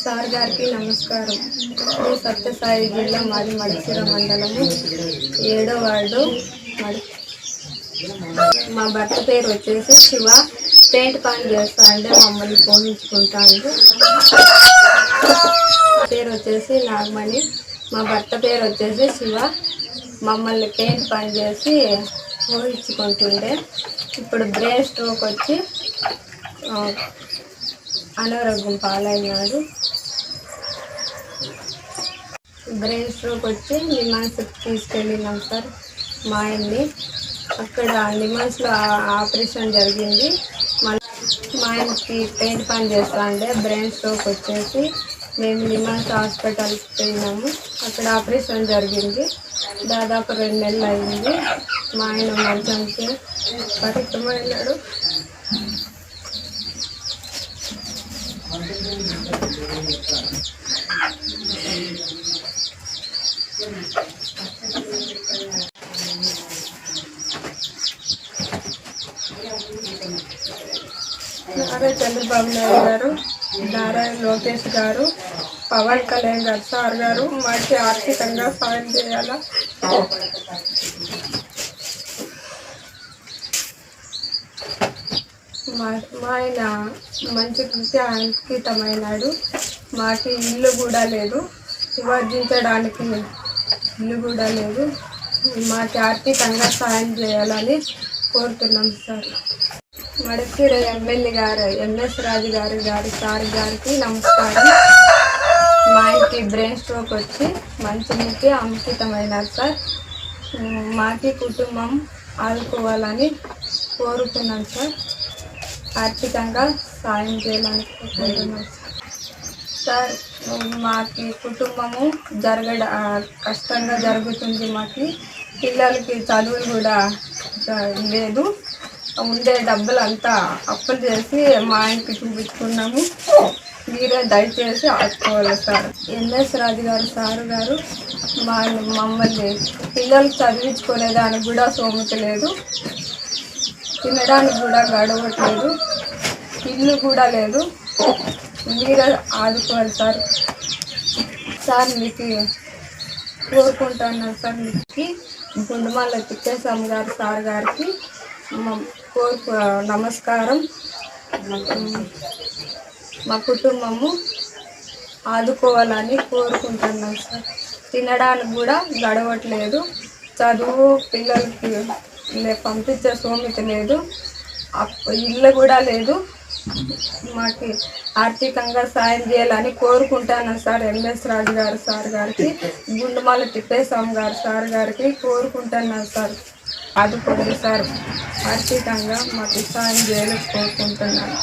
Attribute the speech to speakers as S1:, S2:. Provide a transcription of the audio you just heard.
S1: Sir గారికి నమస్కారం. శ్రీ సత్యసాయి జిల్లా మాది మడిసిర మండలము 7వ వార్డు. మా భర్త పేరు వచ్చేసి శివ. పెయింట్ పని చేస్తా అంటే మమ్మల్ని పోషించుకుంటాను. పేరు వచ్చేసి నాగమణి. మా భర్త పేరు వచ్చేసి శివ. మమ్మల్ని పెయింట్ పని చేసి పోషించుకుంటుండే. ఇప్పుడు బ్రెయిన్ స్ట్రోక్ వచ్చి అనారోగ్యం పాలైనాడు. బ్రెయిన్ స్ట్రోక్ వచ్చి నిమాన్స్కి తీసుకెళ్ళినాం సార్ మా ఆయన్ని. అక్కడ నిమాన్స్లో ఆపరేషన్ జరిగింది. మా ఆయనకి పెయింట్ పని చేస్తా అంటే బ్రెయిన్ స్ట్రోక్ వచ్చేసి మేము నిమాన్స్ హాస్పిటల్కి పోయినాము. అక్కడ ఆపరేషన్ జరిగింది. దాదాపు 2 నెలలు అయింది. మా ఆయన మంచానికి పరిమితమైనాడు. నారా చంద్రబాబు నాయుడు గారు, నారా లోకేష్ గారు, పవన్ కళ్యాణ్ గారు సార్ గారు మాకు ఆర్థికంగా సాయం చేయాలా. మా ఆయన మంచి కృత్య అంకితమైనాడు. మాకు ఇల్లు కూడా లేదు, నివారించడానికి ఇల్లు కూడా లేదు. మాకు ఆర్థికంగా సాయం చేయాలని కోరుతున్నాం సార్. మడిసిర ఎమ్మెల్యే గారు ఎంఎస్ రాజు సార్ గారికి నమస్కారం. మా ఆయనకి బ్రెయిన్ స్ట్రోక్ వచ్చి మంచికి అంకితమైనారు సార్. మాకి కుటుంబం ఆదుకోవాలని కోరుతున్నాను సార్. ఆర్థికంగా సాయం చేయాలని కోరుకుంటున్నాం సార్. మాకి కుటుంబము కష్టంగా జరుగుతుంది. మాకు పిల్లలకి చదువులు కూడా లేదు. ఉండే డబ్బులు అంతా అప్పులు చేసి మా ఆయనకి చూపించుకున్నాము. మీరే దయచేసి ఆదుకోవాలి సార్. ఎంఎస్ రాజు గారు సార్ గారు మమ్మల్ని పిల్లలు చదివించుకునేదానికి కూడా సోమత లేదు, తినడానికి కూడా గడవట్లేదు, ఇల్లు కూడా లేదు. మీరే ఆదుకోవాలి సార్. సార్ మీకు కోరుకుంటున్నాను సార్. మీకు గుండుమాల తిప్పేస్వామి గారు సార్ గారికి నమస్కారం. మా కుటుంబము ఆదుకోవాలని కోరుకుంటున్నాం సార్. తినడానికి కూడా గడవట్లేదు, చదువు పిల్లలకి పంపించే సోమిత లేదు, ఇల్లు కూడా లేదు. మాకు ఆర్థికంగా సాయం చేయాలని కోరుకుంటాను సార్. ఎంఎస్ రాజు గారు సార్ గారికి, గుండుమాల తిప్పేస్వామి గారు సార్ గారికి కోరుకుంటున్నాను సార్. ఆదుకోండి సార్. ఆర్థికంగా మాకు సాయం చేయాలని కోరుకుంటున్నాను.